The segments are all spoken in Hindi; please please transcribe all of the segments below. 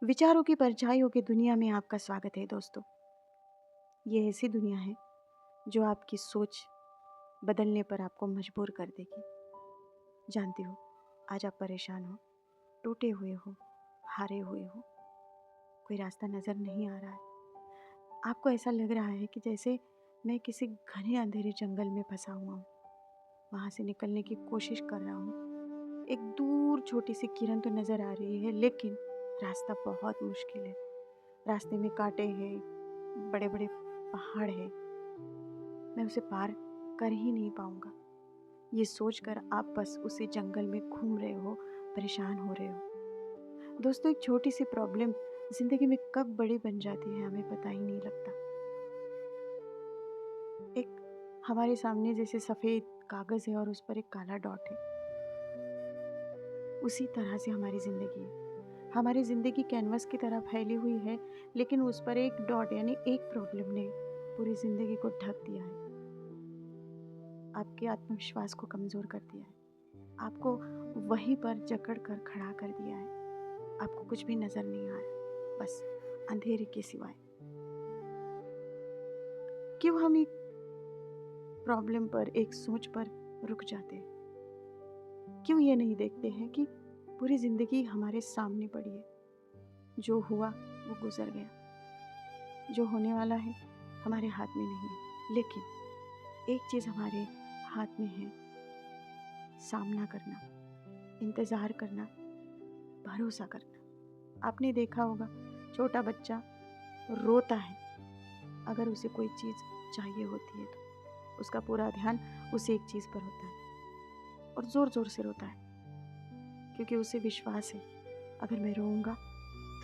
विचारों की परछाइयों की दुनिया में आपका स्वागत है दोस्तों। ये ऐसी दुनिया है जो आपकी सोच बदलने पर आपको मजबूर कर देगी। जानती हो, आज आप परेशान हो, टूटे हुए हो, हारे हुए हो, कोई रास्ता नज़र नहीं आ रहा है। आपको ऐसा लग रहा है कि जैसे मैं किसी घने अंधेरे जंगल में फंसा हुआ हूँ। वहाँ से निकलने की कोशिश कर रहा हूँ। एक दूर छोटी सी किरण तो नज़र आ रही है, लेकिन रास्ता बहुत मुश्किल है। रास्ते में कांटे हैं, बड़े बड़े पहाड़ है, मैं उसे पार कर ही नहीं पाऊंगा। ये सोचकर आप बस उसी जंगल में घूम रहे हो, परेशान हो रहे हो। दोस्तों, एक छोटी सी प्रॉब्लम जिंदगी में कब बड़ी बन जाती है हमें पता ही नहीं लगता। एक हमारे सामने जैसे सफ़ेद कागज़ है और उस पर एक काला डॉट है, उसी तरह से हमारी ज़िंदगी है। हमारी ज़िंदगी कैनवस की तरह फैली हुई है, लेकिन उस पर एक डॉट यानी एक प्रॉब्लम ने पूरी ज़िंदगी को ढक दिया है। आपके आत्मविश्वास को कमज़ोर कर दिया है, आपको वहीं पर जकड़ कर खड़ा कर दिया है। आपको कुछ भी नज़र नहीं आ रहा, बस अंधेरे के सिवाय। क्यों हम एक प्रॉब्लम पर, एक सोच पर रुक जाते हैं? क्यों ये नहीं देखते हैं कि पूरी ज़िंदगी हमारे सामने पड़ी है। जो हुआ वो गुज़र गया, जो होने वाला है हमारे हाथ में नहीं है, लेकिन एक चीज़ हमारे हाथ में है, सामना करना, इंतज़ार करना, भरोसा करना। आपने देखा होगा, छोटा बच्चा रोता है अगर उसे कोई चीज़ चाहिए होती है तो उसका पूरा ध्यान उस एक चीज़ पर होता है और ज़ोर ज़ोर से रोता है, क्योंकि उसे विश्वास है अगर मैं रोऊंगा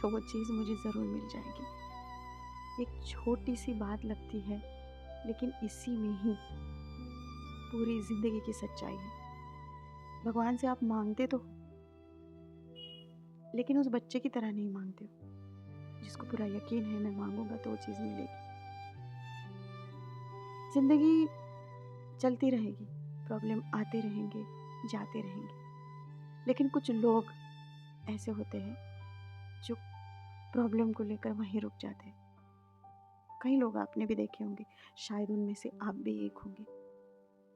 तो वो चीज़ मुझे ज़रूर मिल जाएगी। एक छोटी सी बात लगती है, लेकिन इसी में ही पूरी ज़िंदगी की सच्चाई है। भगवान से आप मांगते तो हो, लेकिन उस बच्चे की तरह नहीं मांगते हो जिसको पूरा यकीन है मैं मांगूंगा तो वो चीज़ मिलेगी। ज़िंदगी चलती रहेगी, प्रॉब्लम आते रहेंगे, जाते रहेंगे, लेकिन कुछ लोग ऐसे होते हैं जो प्रॉब्लम को लेकर वहीं रुक जाते हैं। कई लोग आपने भी देखे होंगे, शायद उनमें से आप भी एक होंगे।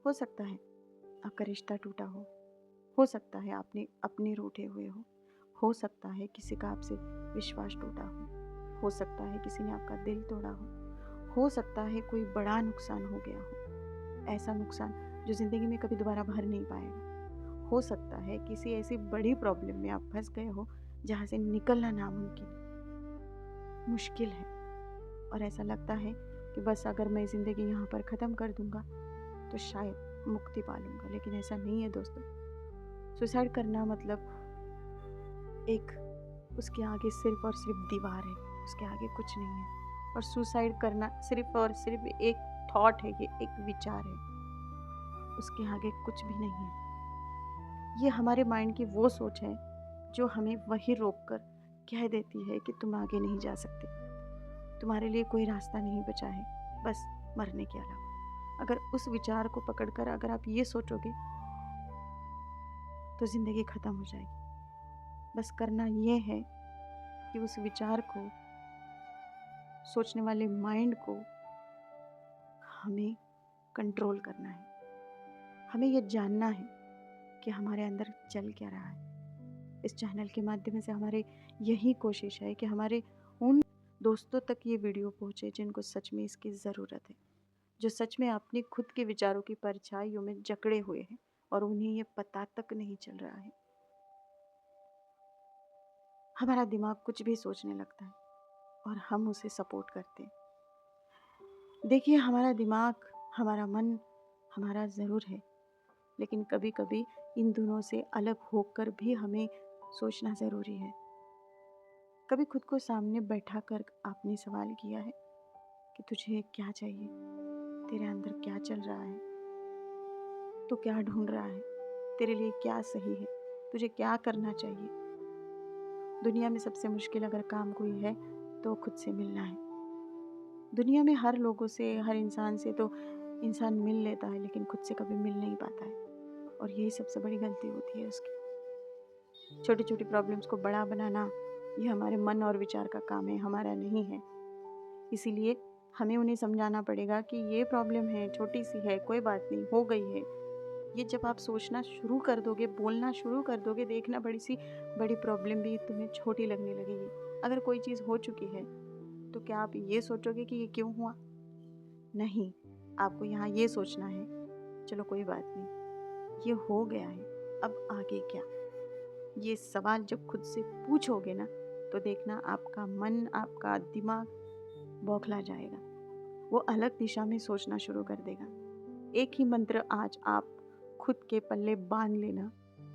हो सकता है आपका रिश्ता टूटा हो सकता है आपने अपने रूठे हुए हो सकता है किसी का आपसे विश्वास टूटा हो सकता है किसी ने आपका दिल तोड़ा हो सकता है कोई बड़ा नुकसान हो गया हो, ऐसा नुकसान जो ज़िंदगी में कभी दोबारा भर नहीं पाएगा। हो सकता है किसी ऐसी बड़ी प्रॉब्लम में आप फंस गए हो जहाँ से निकलना नामुमकिन, मुश्किल है, और ऐसा लगता है कि बस अगर मैं ज़िंदगी यहाँ पर ख़त्म कर दूँगा तो शायद मुक्ति पा लूँगा, लेकिन ऐसा नहीं है दोस्तों। सुसाइड करना मतलब एक, उसके आगे सिर्फ और सिर्फ दीवार है, उसके आगे कुछ नहीं है। और सुसाइड करना सिर्फ और सिर्फ एक थॉट है, ये एक विचार है, उसके आगे कुछ भी नहीं है। ये हमारे माइंड की वो सोच है जो हमें वही रोक कर कह देती है कि तुम आगे नहीं जा सकते, तुम्हारे लिए कोई रास्ता नहीं बचा है, बस मरने के अलावा। अगर उस विचार को पकड़कर अगर आप ये सोचोगे तो ज़िंदगी ख़त्म हो जाएगी। बस करना ये है कि उस विचार को, सोचने वाले माइंड को हमें कंट्रोल करना है। हमें ये जानना है कि हमारे अंदर चल क्या रहा है। इस चैनल के माध्यम से हमारे यही कोशिश है कि हमारे उन दोस्तों तक ये वीडियो पहुँचे जिनको सच में इसकी ज़रूरत है, जो सच में अपनी खुद के विचारों की परछाइयों में जकड़े हुए हैं और उन्हें ये पता तक नहीं चल रहा है। हमारा दिमाग कुछ भी सोचने लगता है और हम उसे सपोर्ट करते हैं। देखिए, हमारा दिमाग, हमारा मन हमारा ज़रूर है, लेकिन कभी कभी इन दोनों से अलग होकर भी हमें सोचना ज़रूरी है। कभी खुद को सामने बैठा कर आपने सवाल किया है कि तुझे क्या चाहिए, तेरे अंदर क्या चल रहा है, तू क्या ढूंढ रहा है, तेरे लिए क्या सही है, तुझे क्या करना चाहिए? दुनिया में सबसे मुश्किल अगर काम कोई है तो खुद से मिलना है। दुनिया में हर लोगों से, हर इंसान से तो इंसान मिल लेता है, लेकिन खुद से कभी मिल नहीं पाता है, और यही सबसे बड़ी गलती होती है उसकी। छोटी छोटी प्रॉब्लम्स को बड़ा बनाना, ये हमारे मन और विचार का काम है, हमारा नहीं है। इसीलिए हमें उन्हें समझाना पड़ेगा कि ये प्रॉब्लम है, छोटी सी है, कोई बात नहीं, हो गई है। ये जब आप सोचना शुरू कर दोगे, बोलना शुरू कर दोगे, देखना बड़ी प्रॉब्लम भी तुम्हें छोटी लगने लगेगी। अगर कोई चीज़ हो चुकी है तो क्या आप ये सोचोगे कि ये क्यों हुआ? नहीं, आपको यहाँ ये सोचना है, चलो कोई बात नहीं, ये हो गया है, अब आगे क्या? ये सवाल जब खुद से पूछोगे ना, तो देखना आपका मन, आपका दिमाग बौखला जाएगा। वो अलग दिशा में सोचना शुरू कर देगा। एक ही मंत्र आज आप खुद के पल्ले बांध लेना।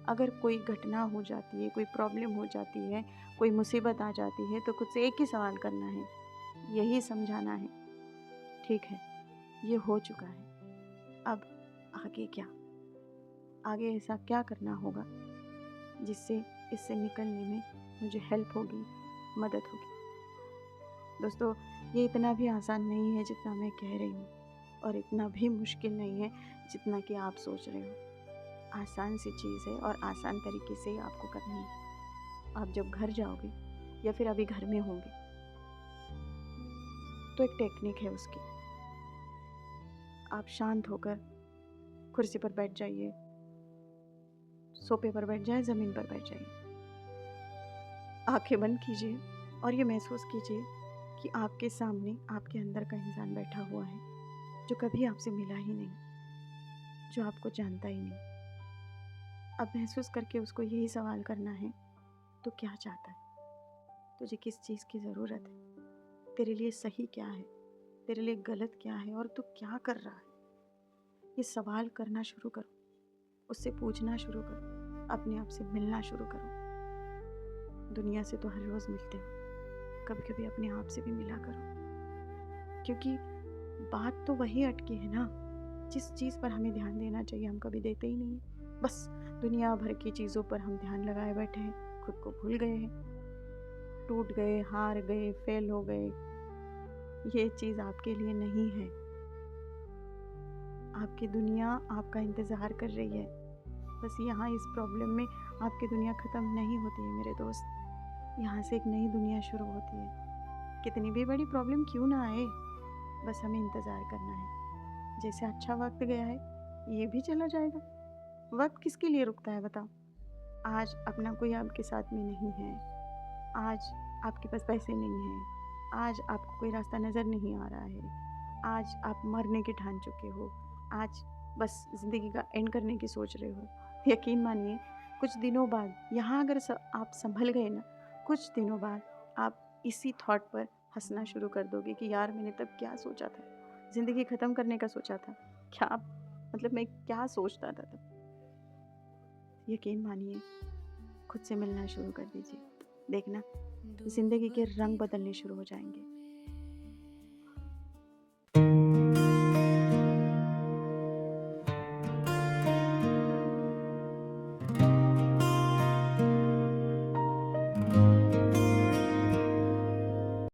अगर कोई घटना हो जाती है, कोई प्रॉब्लम हो जाती है, कोई मुसीबत आ जाती है, तो खुद से एक ही सवाल करना है, यही समझाना है, ठीक है, ये हो चुका है, अब आगे क्या? आगे ऐसा क्या करना होगा जिससे इससे निकलने में मुझे हेल्प होगी, मदद होगी। दोस्तों, ये इतना भी आसान नहीं है जितना मैं कह रही हूँ, और इतना भी मुश्किल नहीं है जितना कि आप सोच रहे हो। आसान सी चीज़ है और आसान तरीके से ही आपको करनी है। आप जब घर जाओगे या फिर अभी घर में होंगे तो एक टेक्निक है उसकी। आप शांत होकर कुर्सी पर बैठ जाइए, सोफे पर बैठ जाए, ज़मीन पर बैठ जाइए, आंखें बंद कीजिए और ये महसूस कीजिए कि आपके सामने आपके अंदर का इंसान बैठा हुआ है, जो कभी आपसे मिला ही नहीं, जो आपको जानता ही नहीं। अब महसूस करके उसको यही सवाल करना है, तो क्या चाहता है? तुझे किस चीज़ की ज़रूरत है? तेरे लिए सही क्या है? तेरे लिए गलत क्या है? और तू क्या कर रहा है? ये सवाल करना शुरू करो, उससे पूछना शुरू करो, अपने आप से मिलना शुरू करो। दुनिया से तो हर रोज़ मिलते हो, कभी कभी अपने आप से भी मिला करो, क्योंकि बात तो वही अटकी है ना, जिस चीज़ पर हमें ध्यान देना चाहिए हम कभी देते ही नहीं हैं। बस दुनिया भर की चीज़ों पर हम ध्यान लगाए बैठे हैं, खुद को भूल गए हैं, टूट गए, हार गए, फेल हो गए। ये चीज़ आपके लिए नहीं है। आपकी दुनिया आपका इंतज़ार कर रही है। बस यहाँ इस प्रॉब्लम में आपकी दुनिया ख़त्म नहीं होती है मेरे दोस्त, यहाँ से एक नई दुनिया शुरू होती है। कितनी भी बड़ी प्रॉब्लम क्यों ना आए, बस हमें इंतज़ार करना है। जैसे अच्छा वक्त गया है, ये भी चला जाएगा। वक्त किसके लिए रुकता है बताओ? आज अपना कोई आपके साथ में नहीं है, आज आपके पास पैसे नहीं हैं, आज आपको कोई रास्ता नज़र नहीं आ रहा है, आज आप मरने की ठान चुके हो, आज बस ज़िंदगी का एंड करने की सोच रहे हो। यकीन मानिए, कुछ दिनों बाद यहाँ अगर आप संभल गए ना, कुछ दिनों बाद आप इसी थॉट पर हंसना शुरू कर दोगे कि यार मैंने तब क्या सोचा था, ज़िंदगी ख़त्म करने का सोचा था क्या? मतलब मैं क्या सोचता था तब। यकीन मानिए, खुद से मिलना शुरू कर दीजिए, देखना ज़िंदगी के रंग बदलने शुरू हो जाएंगे।